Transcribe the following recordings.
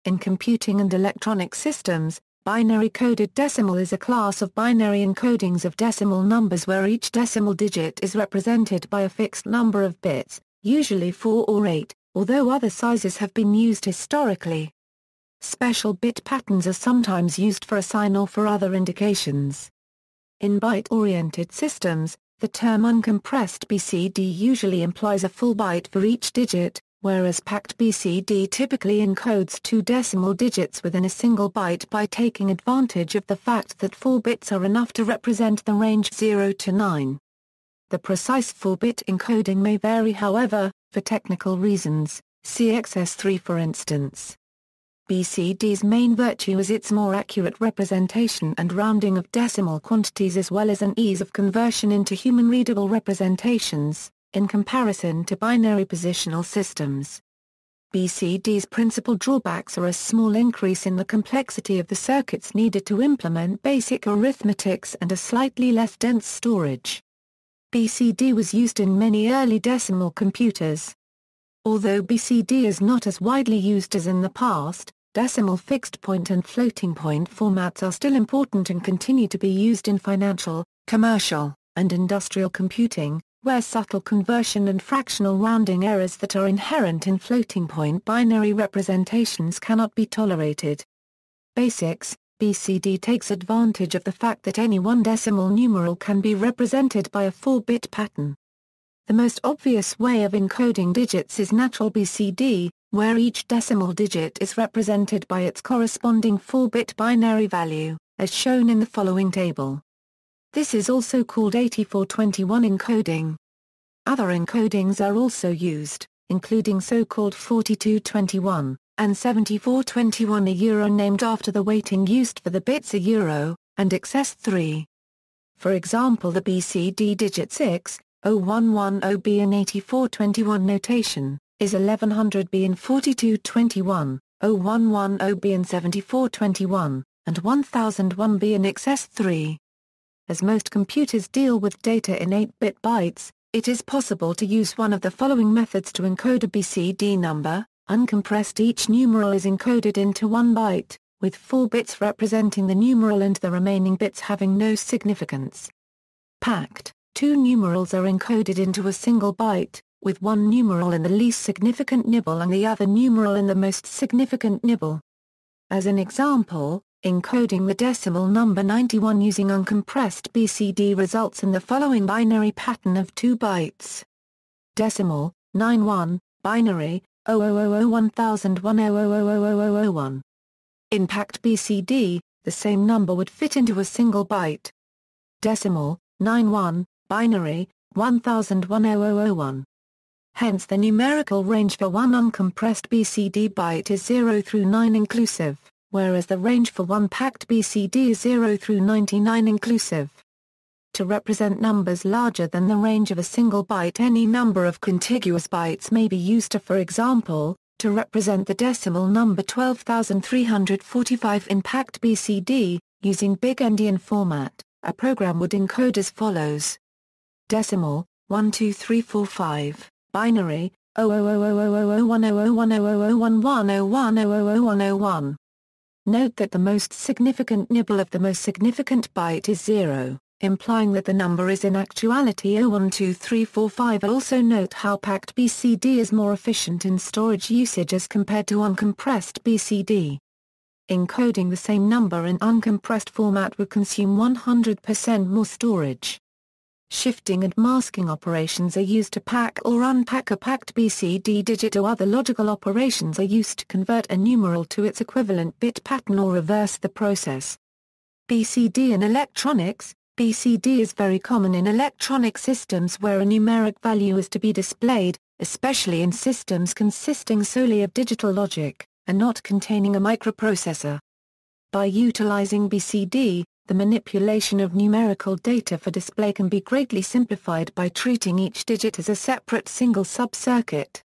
In computing and electronic systems, binary coded decimal is a class of binary encodings of decimal numbers where each decimal digit is represented by a fixed number of bits, usually 4 or 8, although other sizes have been used historically. Special bit patterns are sometimes used for a sign or for other indications. In byte-oriented systems, the term uncompressed BCD usually implies a full byte for each digit, whereas packed BCD typically encodes 2 decimal digits within a single byte by taking advantage of the fact that 4 bits are enough to represent the range 0 to 9. The precise 4-bit encoding may vary, however, for technical reasons, see XS3 for instance. BCD's main virtue is its more accurate representation and rounding of decimal quantities as well as an ease of conversion into human-readable representations, in comparison to binary positional systems. BCD's principal drawbacks are a small increase in the complexity of the circuits needed to implement basic arithmetics and a slightly less dense storage. BCD was used in many early decimal computers. Although BCD is not as widely used as in the past, decimal fixed-point and floating-point formats are still important and continue to be used in financial, commercial, and industrial computing, where subtle conversion and fractional rounding errors that are inherent in floating-point binary representations cannot be tolerated. Basics: BCD takes advantage of the fact that any one decimal numeral can be represented by a 4-bit pattern. The most obvious way of encoding digits is natural BCD, where each decimal digit is represented by its corresponding 4-bit binary value, as shown in the following table. This is also called 8421 encoding. Other encodings are also used, including so-called 4221 and 7421 named after the weighting used for the bits and XS3. For example, the BCD digit 6, 0110B in 8421 notation, is 1100B in 4221, 0110B in 7421, and 1001B in XS3. As most computers deal with data in 8-bit bytes, it is possible to use one of the following methods to encode a BCD number. Uncompressed: each numeral is encoded into 1 byte, with 4 bits representing the numeral and the remaining bits having no significance. Packed: 2 numerals are encoded into a single byte, with 1 numeral in the least significant nibble and the other numeral in the most significant nibble. As an example, encoding the decimal number 91 using uncompressed BCD results in the following binary pattern of 2 bytes. Decimal, 91, binary, 000010000001. In packed BCD, the same number would fit into a single byte. Decimal, 91, binary, 10010001. Hence the numerical range for one uncompressed BCD byte is 0 through 9 inclusive, whereas the range for one packed BCD is 0 through 99 inclusive. To represent numbers larger than the range of a single byte, any number of contiguous bytes may be used to, for example, to represent the decimal number 12,345 in packed BCD, using big-endian format, a program would encode as follows. Decimal, 12345, binary, 00001000100011001001. Note that the most significant nibble of the most significant byte is 0, implying that the number is in actuality 012345. Also note how packed BCD is more efficient in storage usage as compared to uncompressed BCD. Encoding the same number in uncompressed format would consume 100% more storage. Shifting and masking operations are used to pack or unpack a packed BCD digit, or other logical operations are used to convert a numeral to its equivalent bit pattern or reverse the process. BCD in electronics. BCD is very common in electronic systems where a numeric value is to be displayed, especially in systems consisting solely of digital logic, and not containing a microprocessor. By utilizing BCD, the manipulation of numerical data for display can be greatly simplified by treating each digit as a separate single sub-circuit.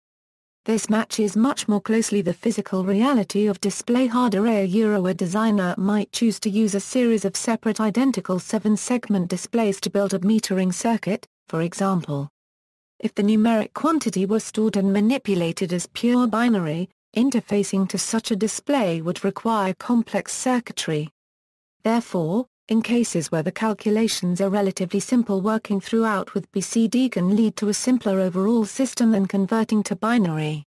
This matches much more closely the physical reality of display hardware. A designer might choose to use a series of separate identical 7-segment displays to build a metering circuit, for example. If the numeric quantity were stored and manipulated as pure binary, Interfacing to such a display would require complex circuitry. Therefore, in cases where the calculations are relatively simple, working throughout with BCD can lead to a simpler overall system than converting to binary.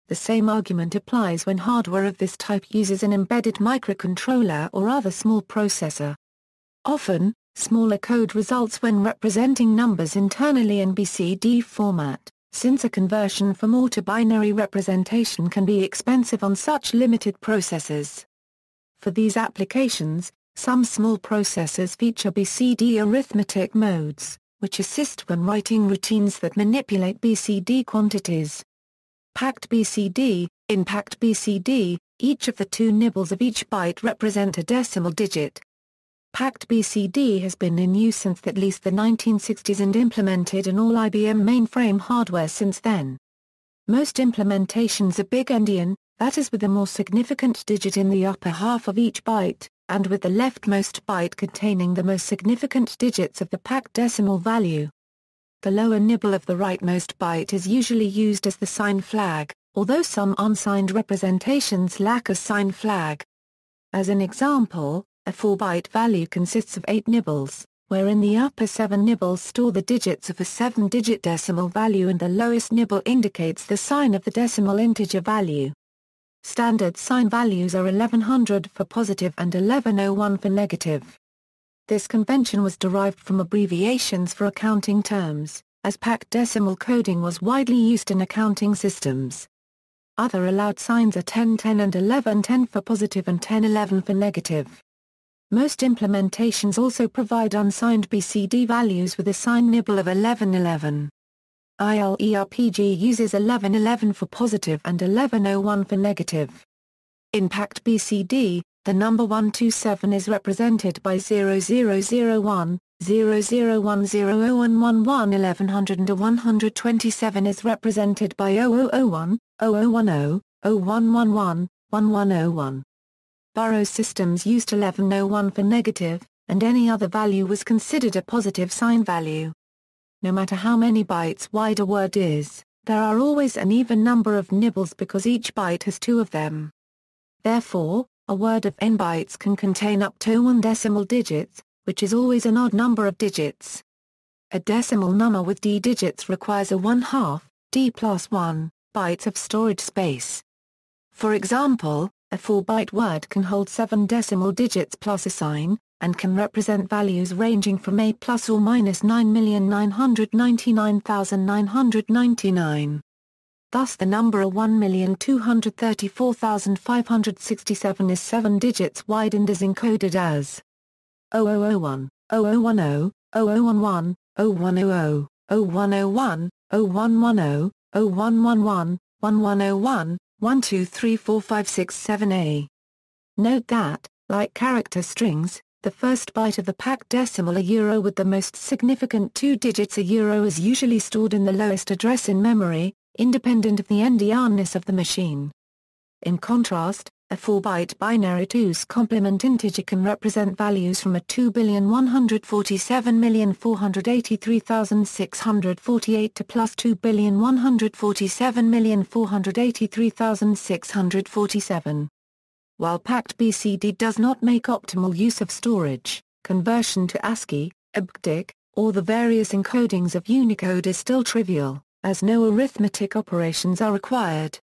The same argument applies when hardware of this type uses an embedded microcontroller or other small processor. Often, smaller code results when representing numbers internally in BCD format, since a conversion from OR to binary representation can be expensive on such limited processors. For these applications, some small processors feature BCD arithmetic modes, which assist when writing routines that manipulate BCD quantities. Packed BCD. In packed BCD, each of the two nibbles of each byte represent a decimal digit. Packed BCD has been in use since at least the 1960s and implemented in all IBM mainframe hardware since then. Most implementations are big-endian, that is with a more significant digit in the upper half of each byte, and with the leftmost byte containing the most significant digits of the packed decimal value. The lower nibble of the rightmost byte is usually used as the sign flag, although some unsigned representations lack a sign flag. As an example, a 4-byte value consists of 8 nibbles, wherein the upper 7 nibbles store the digits of a 7-digit decimal value and the lowest nibble indicates the sign of the decimal integer value. Standard sign values are 1100 for positive and 1101 for negative. This convention was derived from abbreviations for accounting terms, as packed decimal coding was widely used in accounting systems. Other allowed signs are 1010 and 1110 for positive and 1011 for negative. Most implementations also provide unsigned BCD values with a sign nibble of 1111. ILERPG uses 1111 for positive and 1101 for negative. In packed BCD, the number 127 is represented by 0001, 00100111 1100 and 127 is represented by 0001, 0010, 0111, 1101. Burroughs systems used 1101 for negative, and any other value was considered a positive sign value. No matter how many bytes wide a word is, there are always an even number of nibbles because each byte has 2 of them. Therefore, a word of n bytes can contain up to 1 decimal digits, which is always an odd number of digits. A decimal number with d digits requires a 1/2, d plus 1, bytes of storage space. For example, a 4-byte word can hold 7 decimal digits plus a sign, and can represent values ranging from a plus or minus 9,999,999. Thus the number 1,234,567 is 7 digits wide and is encoded as 0001, 0010, 0011, 0100, 0101, 0110, 0111, 1101, 1234567A. Note that, like character strings, the first byte of the packed decimal euro with the most significant 2 digits euro is usually stored in the lowest address in memory, independent of the endianness of the machine. In contrast, a 4-byte binary 2's complement integer can represent values from a 2,147,483,648 to plus 2,147,483,647. While packed BCD does not make optimal use of storage, conversion to ASCII, EBCDIC, or the various encodings of Unicode is still trivial, as no arithmetic operations are required.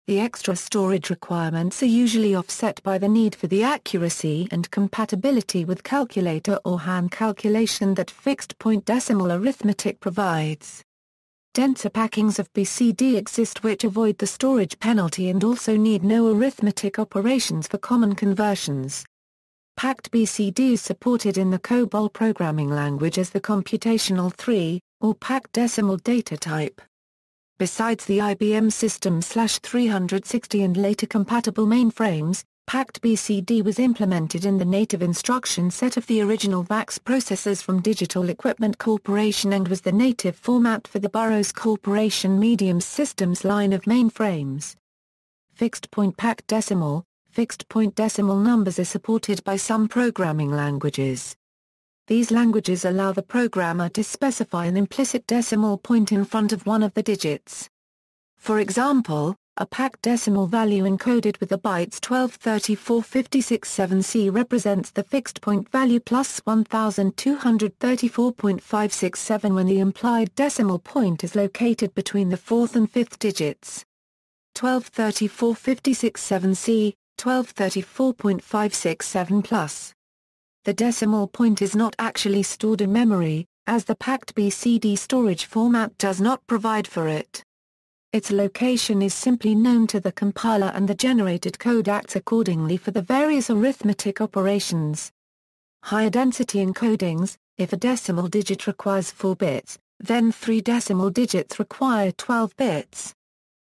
The extra storage requirements are usually offset by the need for the accuracy and compatibility with calculator or hand calculation that fixed-point decimal arithmetic provides. Denser packings of BCD exist which avoid the storage penalty and also need no arithmetic operations for common conversions. Packed BCD is supported in the COBOL programming language as the computational 3, or packed decimal data type. Besides the IBM System/360 and later compatible mainframes, packed BCD was implemented in the native instruction set of the original VAX processors from Digital Equipment Corporation and was the native format for the Burroughs Corporation Medium Systems line of mainframes. Fixed-point packed decimal. Fixed-point decimal numbers are supported by some programming languages. These languages allow the programmer to specify an implicit decimal point in front of one of the digits. For example, A packed decimal value encoded with the bytes 123456-7C represents the fixed point value plus 1234.567 when the implied decimal point is located between the fourth and fifth digits. 123456-7C, 1234.567 plus. The decimal point is not actually stored in memory, as the packed BCD storage format does not provide for it. Its location is simply known to the compiler, and the generated code acts accordingly for the various arithmetic operations. Higher density encodings: if a decimal digit requires 4 bits, then 3 decimal digits require 12 bits.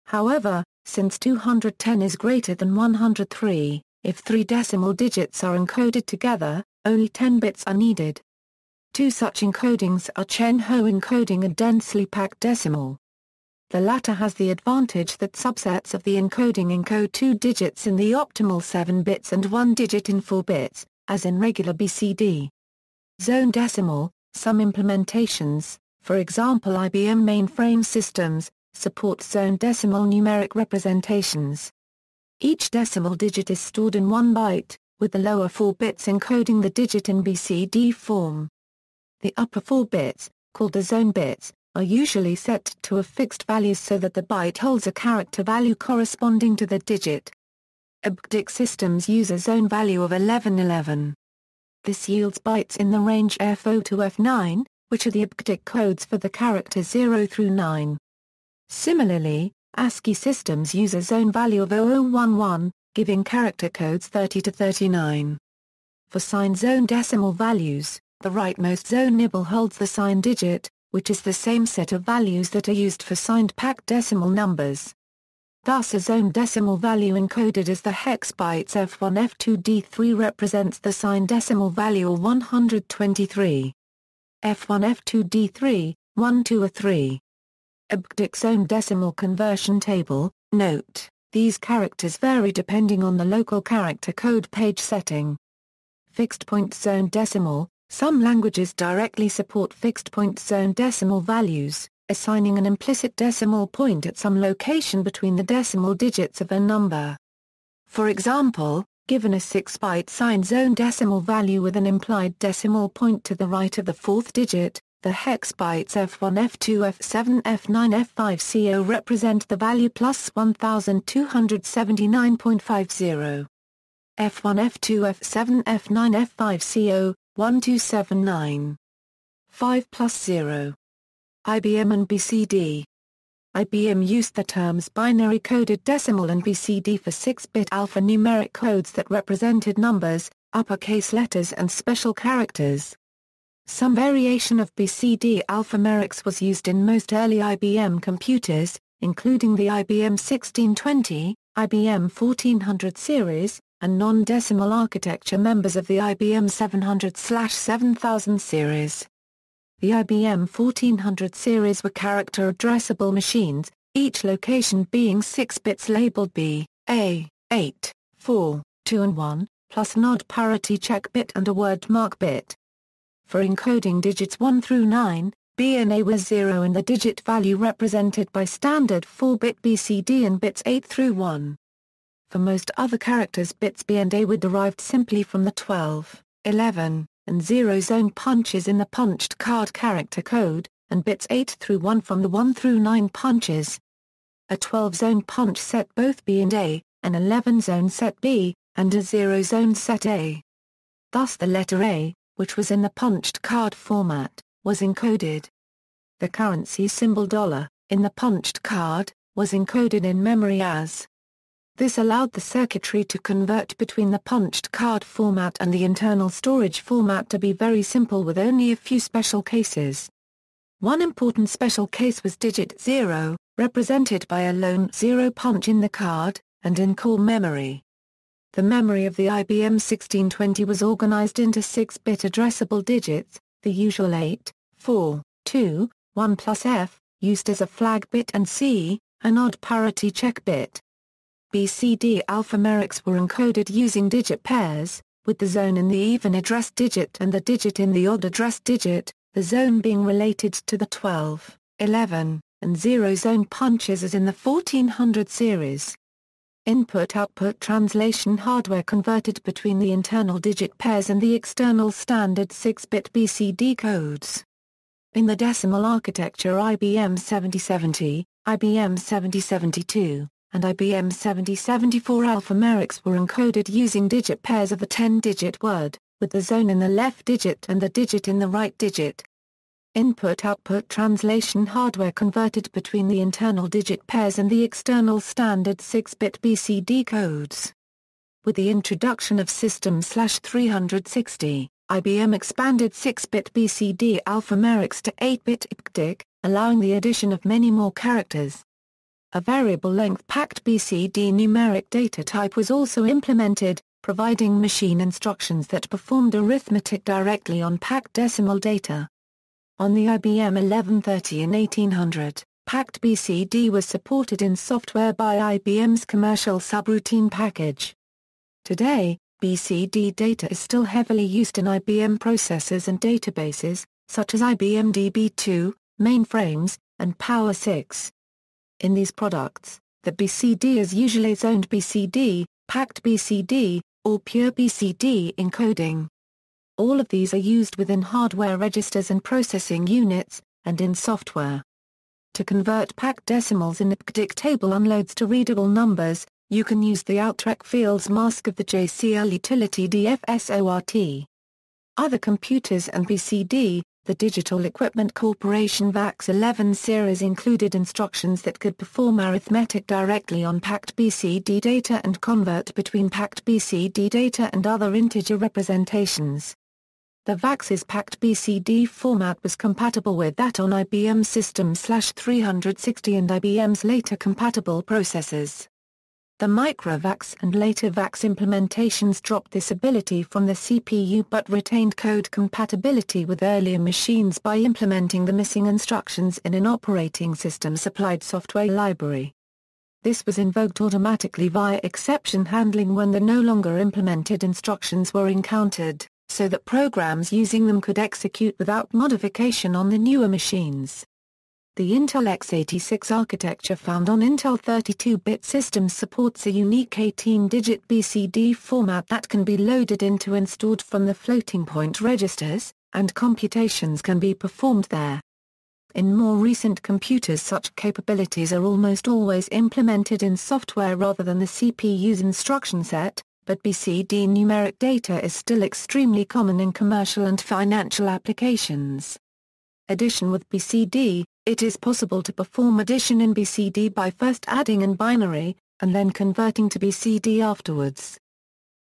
However, since 210 is greater than 103, if 3 decimal digits are encoded together, only 10 bits are needed. Two such encodings are Chen-Ho encoding and densely packed decimal. The latter has the advantage that subsets of the encoding encode 2 digits in the optimal 7 bits and 1 digit in 4 bits, as in regular BCD. Zone decimal: some implementations, for example IBM mainframe systems, support zone decimal numeric representations. Each decimal digit is stored in 1 byte, with the lower 4 bits encoding the digit in BCD form. The upper 4 bits, called the zone bits, are usually set to a fixed value so that the byte holds a character value corresponding to the digit. EBCDIC systems use a zone value of 1111. This yields bytes in the range F0 to F9, which are the EBCDIC codes for the characters 0 through 9. Similarly, ASCII systems use a zone value of 0011, giving character codes 30 to 39. For signed zone decimal values, the rightmost zone nibble holds the signed digit, which is the same set of values that are used for signed packed decimal numbers. Thus a zone decimal value encoded as the hex bytes F1 F2 D3 represents the signed decimal value 123. F1 F2 D3, 1 2 or 3. EBCDIC zone decimal conversion table: note, these characters vary depending on the local character code page setting. Fixed point zone decimal: some languages directly support fixed-point zone decimal values, assigning an implicit decimal point at some location between the decimal digits of a number. For example, given a 6-byte signed zone decimal value with an implied decimal point to the right of the fourth digit, the hex bytes F1 F2 F7 F9 F5 CO represent the value plus 1279.50. F1 F2 F7 F9 F5 CO 1279. 5 plus 0. IBM and BCD. IBM used the terms binary coded decimal and BCD for 6-bit alphanumeric codes that represented numbers, uppercase letters and special characters. Some variation of BCD alphanumerics was used in most early IBM computers, including the IBM 1620, IBM 1400 series, and non-decimal architecture members of the IBM 700/7000 series. The IBM 1400 series were character addressable machines, each location being 6 bits labeled B, A, 8, 4, 2 and 1, plus an odd parity check bit and a word mark bit. For encoding digits 1 through 9, B and A was 0 and the digit value represented by standard 4-bit BCD and bits 8 through 1. For most other characters, bits B and A were derived simply from the 12, 11, and 0 zone punches in the punched card character code, and bits 8 through 1 from the 1 through 9 punches. A 12-zone punch set both B and A, an 11-zone set B, and a 0-zone set A. Thus the letter A, which was in the punched card format, was encoded. The currency symbol $, in the punched card, was encoded in memory as. This allowed the circuitry to convert between the punched card format and the internal storage format to be very simple with only a few special cases. One important special case was digit 0, represented by a lone 0 punch in the card, and in core memory. The memory of the IBM 1620 was organized into 6-bit addressable digits, the usual 8, 4, 2, 1 plus F, used as a flag bit, and C, an odd parity check bit. BCD alphanumerics were encoded using digit pairs, with the zone in the even addressed digit and the digit in the odd addressed digit, the zone being related to the 12, 11, and zero-zone punches as in the 1400 series. Input-output translation hardware converted between the internal digit pairs and the external standard 6-bit BCD codes. In the decimal architecture, IBM 7070, IBM 7072, and IBM 7074 alphanumerics were encoded using digit pairs of a 10-digit word, with the zone in the left digit and the digit in the right digit. Input-output translation hardware converted between the internal digit pairs and the external standard 6-bit BCD codes. With the introduction of System/360, IBM expanded 6-bit BCD alphanumerics to 8-bit Encoding, allowing the addition of many more characters. A variable length packed BCD numeric data type was also implemented, providing machine instructions that performed arithmetic directly on packed decimal data. On the IBM 1130 and 1800, packed BCD was supported in software by IBM's commercial subroutine package. Today, BCD data is still heavily used in IBM processors and databases, such as IBM DB2, mainframes, and Power6. In these products, the BCD is usually zoned BCD, packed BCD, or pure BCD encoding. All of these are used within hardware registers and processing units, and in software. To convert packed decimals in Encoding table unloads to readable numbers, you can use the outrack fields mask of the JCL utility DFSORT. Other computers and BCD, the Digital Equipment Corporation VAX 11 series included instructions that could perform arithmetic directly on packed BCD data and convert between packed BCD data and other integer representations. The VAX's packed BCD format was compatible with that on IBM System/360 and IBM's later compatible processors. The MicroVAX and later VAX implementations dropped this ability from the CPU but retained code compatibility with earlier machines by implementing the missing instructions in an operating system-supplied software library. This was invoked automatically via exception handling when the no longer implemented instructions were encountered, so that programs using them could execute without modification on the newer machines. The Intel x86 architecture found on Intel 32-bit systems supports a unique 18-digit BCD format that can be loaded into and stored from the floating-point registers, and computations can be performed there. In more recent computers, such capabilities are almost always implemented in software rather than the CPU's instruction set, but BCD numeric data is still extremely common in commercial and financial applications. Addition with BCD. It is possible to perform addition in BCD by first adding in binary, and then converting to BCD afterwards.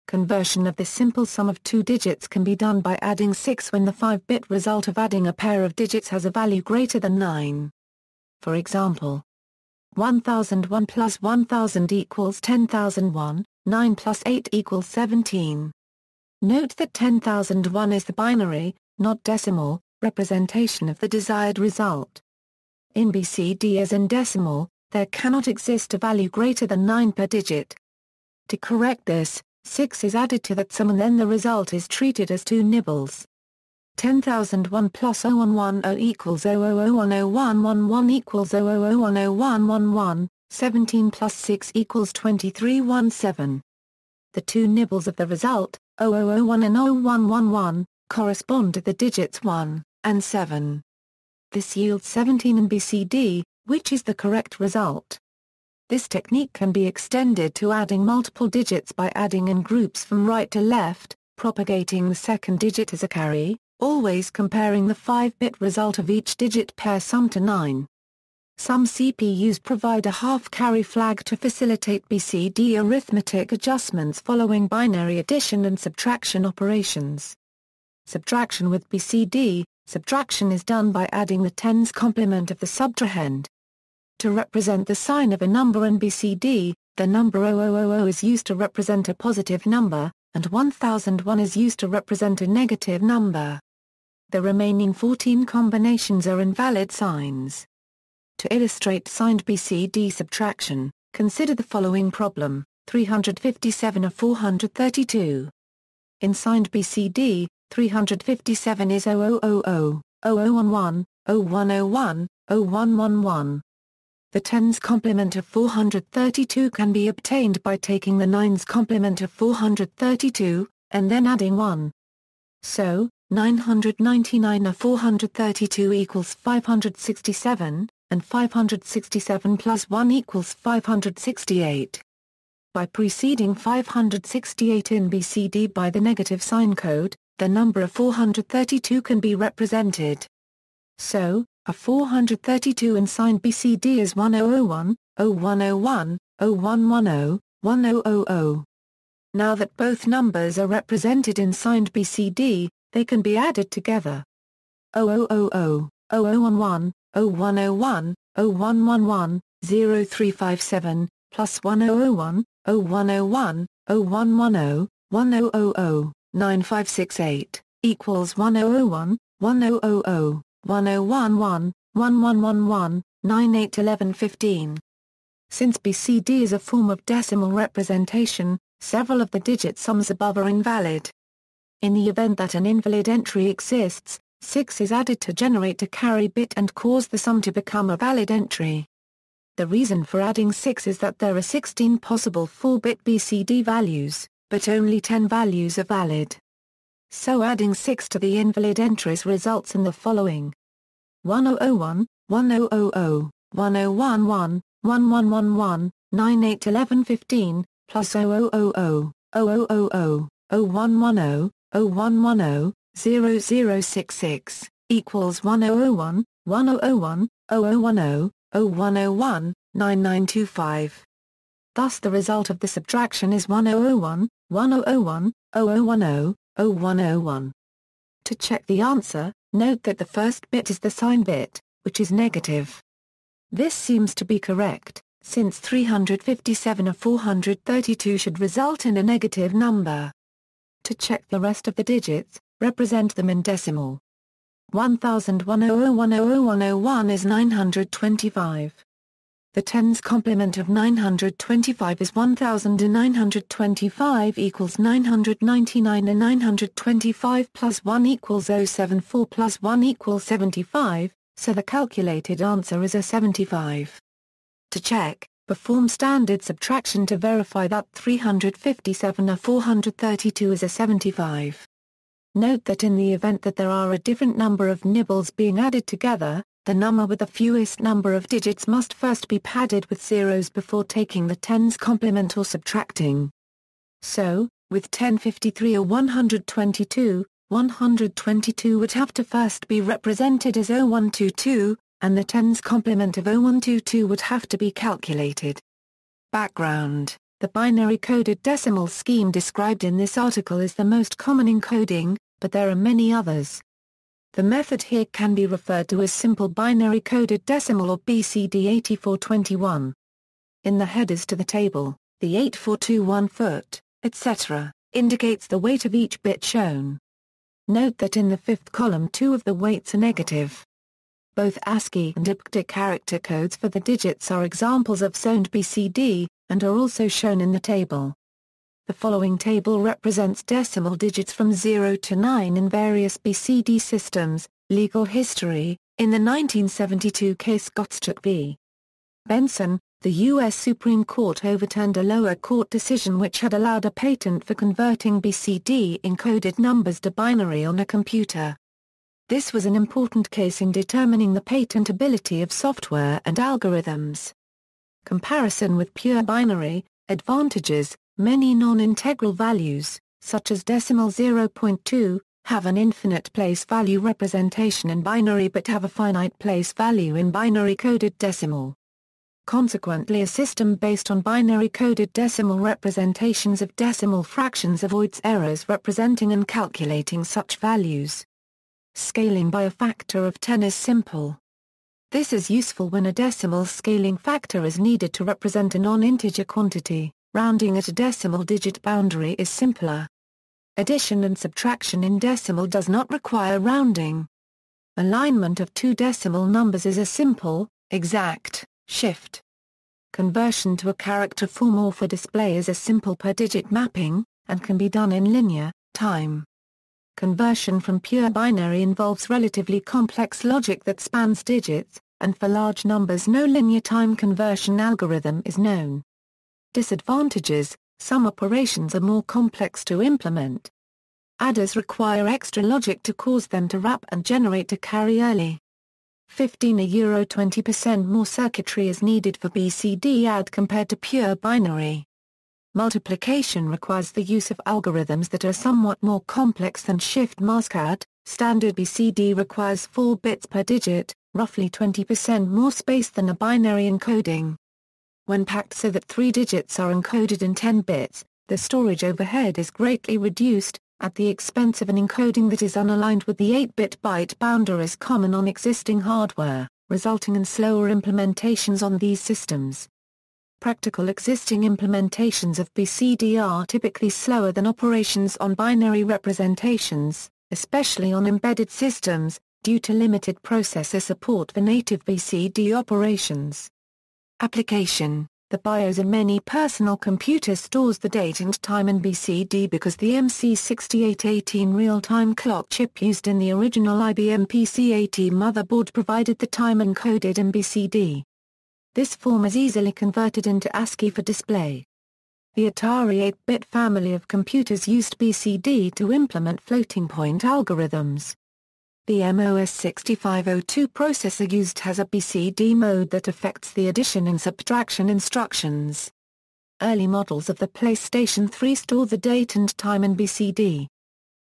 Conversion of the simple sum of two digits can be done by adding 6 when the 5-bit result of adding a pair of digits has a value greater than 9. For example, 1001 plus 1000 equals 10,001, 9 plus 8 equals 17. Note that 10,001 is the binary, not decimal, representation of the desired result. In BCD as in decimal, there cannot exist a value greater than 9 per digit. To correct this, 6 is added to that sum and then the result is treated as 2 nibbles. 10,001 plus 0110 equals 00010111 equals 00010111, 17 plus 6 equals 2317. The 2 nibbles of the result, 0001 and 0111, correspond to the digits 1 and 7. This yields 17 in BCD, which is the correct result. This technique can be extended to adding multiple digits by adding in groups from right to left, propagating the second digit as a carry, always comparing the 5-bit result of each digit pair sum to 9. Some CPUs provide a half-carry flag to facilitate BCD arithmetic adjustments following binary addition and subtraction operations. Subtraction with BCD. Subtraction is done by adding the tens complement of the subtrahend. To represent the sign of a number in BCD, the number 0000 is used to represent a positive number, and 1001 is used to represent a negative number. The remaining 14 combinations are invalid signs. To illustrate signed BCD subtraction, consider the following problem: 357 of 432. In signed BCD, 357 is 0000, 0011, 0101, 0111, The 10's complement of 432 can be obtained by taking the 9's complement of 432, and then adding 1. So, 999 of 432 equals 567, and 567 plus 1 equals 568. By preceding 568 in BCD by the negative sign code, the number of 432 can be represented. So, a 432 in signed BCD is 1001, 0101, 0110, 1000. Now that both numbers are represented in signed BCD, they can be added together. 0000, 0011, 0101, 0111, 0357, plus 1001, 0101, 0110, 1000, 9568, equals 1001, 1000, 1011, 1111, 981115. Since BCD is a form of decimal representation, several of the digit sums above are invalid. In the event that an invalid entry exists, 6 is added to generate a carry bit and cause the sum to become a valid entry. The reason for adding 6 is that there are 16 possible 4-bit BCD values, but only 10 values are valid. So adding 6 to the invalid entries results in the following: 1001, 1000, 1011, 1111, 981115, plus 0000, 0000, 0110, 0110, 0066, equals 1001, 1001, 0010, 0101, 9925. Thus the result of the subtraction is 1001, 1001, 0010, 0101. To check the answer, note that the first bit is the sign bit, which is negative. This seems to be correct, since 357 of 432 should result in a negative number. To check the rest of the digits, represent them in decimal. 100100100101 is 925. The 10's complement of 925 is 1000 and 925 equals 999 and 925 plus 1 equals 074 plus 1 equals 75, so the calculated answer is a 75. To check, perform standard subtraction to verify that 357 of 432 is a 75. Note that in the event that there are a different number of nibbles being added together, the number with the fewest number of digits must first be padded with zeros before taking the 10's complement or subtracting. So, with 1053 or 122, 122 would have to first be represented as 0122, and the 10's complement of 0122 would have to be calculated. Background: the binary coded decimal scheme described in this article is the most common encoding, but there are many others. The method here can be referred to as simple binary coded decimal or BCD 8421. In the headers to the table, the 8421 foot, etc., indicates the weight of each bit shown. Note that in the fifth column 2 of the weights are negative. Both ASCII and IPCDA character codes for the digits are examples of zoned BCD, and are also shown in the table. The following table represents decimal digits from 0 to 9 in various BCD systems. Legal history: in the 1972 case Gottschalk v. Benson, the U.S. Supreme Court overturned a lower court decision which had allowed a patent for converting BCD encoded numbers to binary on a computer. This was an important case in determining the patentability of software and algorithms. Comparison with pure binary: advantages: many non-integral values, such as decimal 0.2, have an infinite place value representation in binary but have a finite place value in binary coded decimal. Consequently, a system based on binary coded decimal representations of decimal fractions avoids errors representing and calculating such values. Scaling by a factor of 10 is simple. This is useful when a decimal scaling factor is needed to represent a non-integer quantity. Rounding at a decimal digit boundary is simpler. Addition and subtraction in decimal does not require rounding. Alignment of two decimal numbers is a simple, exact shift. Conversion to a character form or for display is a simple per-digit mapping, and can be done in linear time. Conversion from pure binary involves relatively complex logic that spans digits, and for large numbers no linear time conversion algorithm is known. Disadvantages: some operations are more complex to implement. Adders require extra logic to cause them to wrap and generate a carry early. 15–20% more circuitry is needed for BCD add compared to pure binary. Multiplication requires the use of algorithms that are somewhat more complex than shift-mask add. Standard BCD requires 4 bits per digit, roughly 20% more space than a binary encoding. When packed so that 3 digits are encoded in 10 bits, the storage overhead is greatly reduced, at the expense of an encoding that is unaligned with the 8-bit byte boundaries common on existing hardware, resulting in slower implementations on these systems. Practical existing implementations of BCD are typically slower than operations on binary representations, especially on embedded systems, due to limited processor support for native BCD operations. Application: the BIOS in many personal computers stores the date and time in BCD because the MC6818 real-time clock chip used in the original IBM PC-80 motherboard provided the time encoded in BCD. This form is easily converted into ASCII for display. The Atari 8-bit family of computers used BCD to implement floating-point algorithms. The MOS 6502 processor used has a BCD mode that affects the addition and subtraction instructions. Early models of the PlayStation 3 store the date and time in BCD.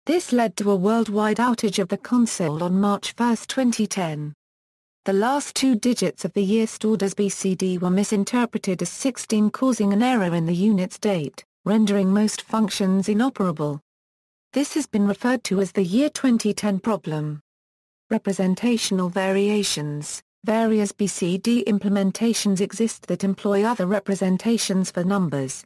This led to a worldwide outage of the console on March 1, 2010. The last 2 digits of the year stored as BCD were misinterpreted as 16, causing an error in the unit's date, rendering most functions inoperable. This has been referred to as the year 2010 problem. Representational variations: various BCD implementations exist that employ other representations for numbers.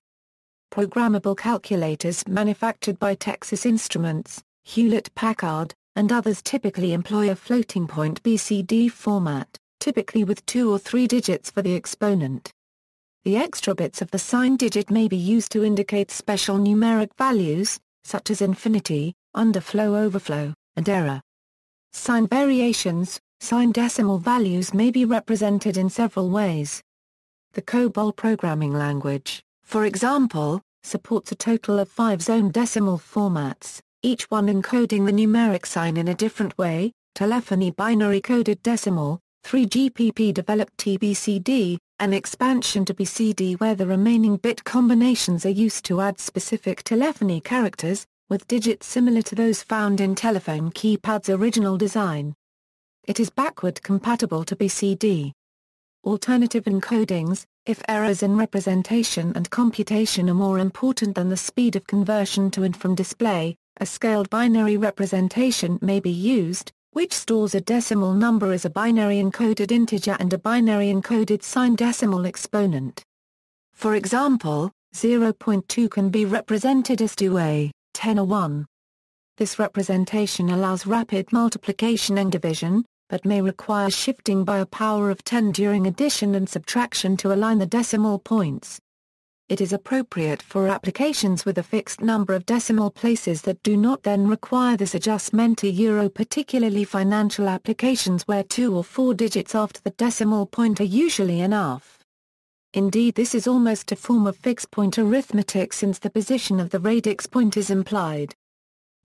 Programmable calculators manufactured by Texas Instruments, Hewlett-Packard, and others typically employ a floating-point BCD format, typically with 2 or 3 digits for the exponent. The extra bits of the sign digit may be used to indicate special numeric values, such as infinity, underflow, overflow, and error. Sign variations: sign decimal values may be represented in several ways. The COBOL programming language, for example, supports a total of 5 zone decimal formats, each one encoding the numeric sign in a different way. Telephony binary coded decimal, 3GPP developed TBCD, an expansion to BCD where the remaining bit combinations are used to add specific telephony characters, with digits similar to those found in telephone keypad's original design. It is backward compatible to BCD. Alternative encodings: if errors in representation and computation are more important than the speed of conversion to and from display, a scaled binary representation may be used, which stores a decimal number as a binary encoded integer and a binary encoded signed decimal exponent. For example, 0.2 can be represented as 2a, 10 or 1. This representation allows rapid multiplication and division, but may require shifting by a power of 10 during addition and subtraction to align the decimal points. It is appropriate for applications with a fixed number of decimal places that do not then require this adjustment, particularly financial applications where 2 or 4 digits after the decimal point are usually enough. Indeed, this is almost a form of fixed-point arithmetic since the position of the radix point is implied.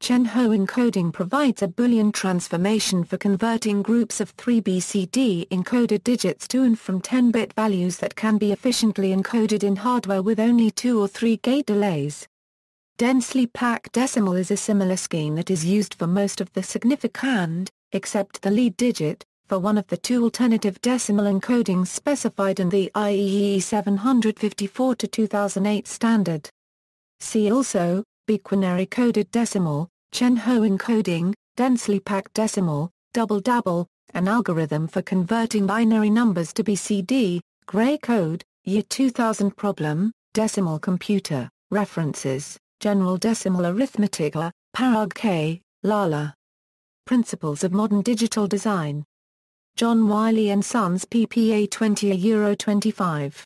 Chen-Ho encoding provides a Boolean transformation for converting groups of 3 BCD encoded digits to and from 10-bit values that can be efficiently encoded in hardware with only 2 or 3 gate delays. Densely packed decimal is a similar scheme that is used for most of the significand, except the lead digit, for one of the 2 alternative decimal encodings specified in the IEEE 754-2008 standard. See also, biquinary coded decimal, Chen-Ho encoding, densely packed decimal, double-double, an algorithm for converting binary numbers to BCD, Gray code, year 2000 problem, decimal computer, references, General Decimal Arithmetic, Parag K., Lala. Principles of Modern Digital Design. John Wiley & Sons PPA 20/25.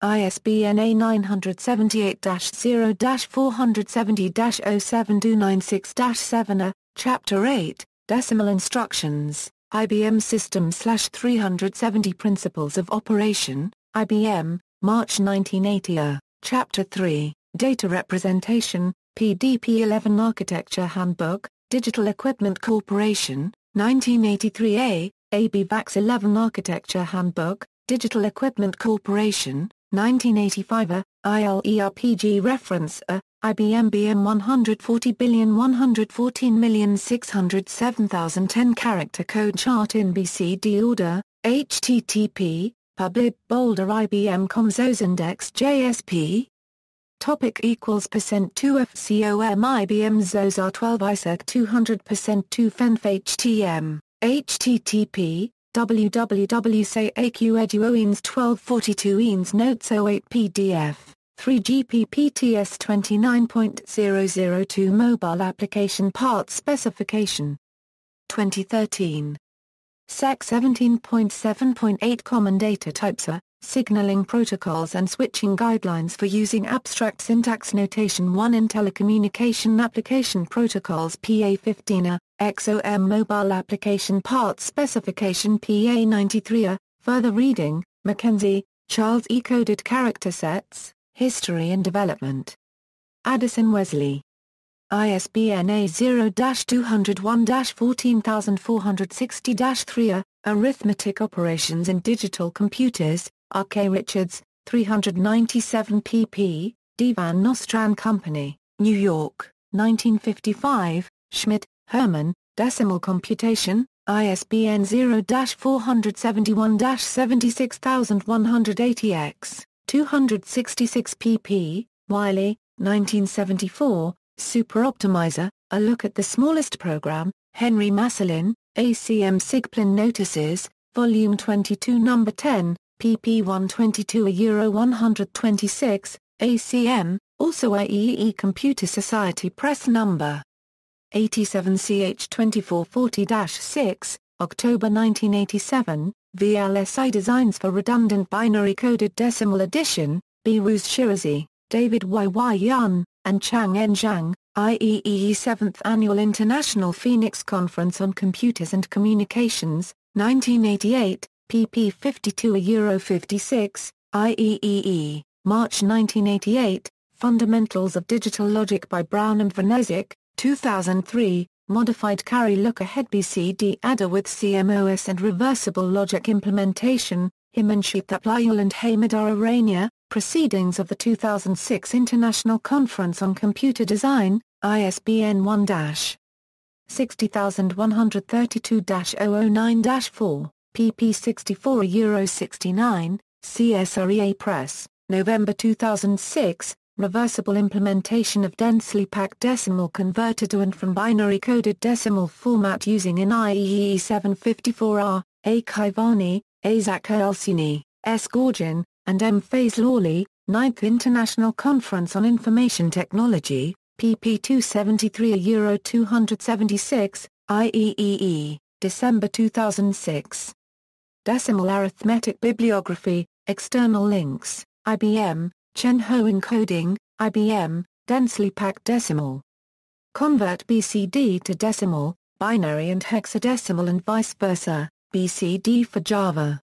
ISBN A978-0-470-07296-7 Chapter 8, Decimal Instructions. IBM System/370 Principles of Operation, IBM, March 1980. Chapter 3, Data Representation, PDP-11 Architecture Handbook, Digital Equipment Corporation, 1983. AB VAX-11 Architecture Handbook, Digital Equipment Corporation, 1985. ILERPG Reference IBM BM 140,114,607,010 Character Code Chart in BCD Order, HTTP, Publib Boulder IBM Comsos Index JSP. Topic equals %2 FCOM IBM ZOSAR 12 ISEC 200% 2 FENF HTM, HTTP, www.say-aq-edu-oens 1242 EANS Notes 08 PDF, 3 GPPTS 29.002 Mobile Application Part Specification. 2013. SEC 17.7.8 Common Data Types Signaling Protocols and Switching Guidelines for Using Abstract Syntax Notation 1 in Telecommunication Application Protocols PA15 XOM Mobile Application Part Specification PA93 Further reading, Mackenzie, Charles E. Coded Character Sets, History and Development. Addison Wesley. ISBN A0-201-14460-3 Arithmetic Operations in Digital Computers, R.K. Richards, 397 pp. D. Van Nostrand Company, New York, 1955, Schmidt, Herman, Decimal Computation, ISBN 0-471-76180-X, 266 pp. Wiley, 1974, Super Optimizer, A Look at the Smallest Program, Henry Massillin, ACM Sigplin Notices, Volume 22 No. 10, pp 122-126, ACM, also IEEE Computer Society Press No. 87 CH 2440-6, October 1987, VLSI Designs for Redundant Binary Coded Decimal Addition, Behrouz Shirazi, David Y. Yun, and Chang N. Zhang, IEEE 7th Annual International Phoenix Conference on Computers and Communications, 1988, pp 52-56, IEEE, March 1988, Fundamentals of Digital Logic by Brown and Vanezik, 2003, Modified Carry Look Ahead BCD Adder with CMOS and Reversible Logic Implementation, Himanshu Thaplayal and Hamidar Arania, Proceedings of the 2006 International Conference on Computer Design, ISBN 1-60132-009-4, pp 64-69, CSREA Press, November 2006, Reversible Implementation of Densely Packed Decimal Converted to and from Binary Coded Decimal Format Using an IEEE 754R, A. Kaivani, A. Zakher-Elsuni, S. Gorgin, and M. Faiz-Lawli, 9th International Conference on Information Technology, pp 273-276, IEEE, December 2006. Decimal Arithmetic Bibliography, External Links, IBM, Chen Ho Encoding, IBM, Densely Packed Decimal. Convert BCD to Decimal, Binary and Hexadecimal and vice versa, BCD for Java.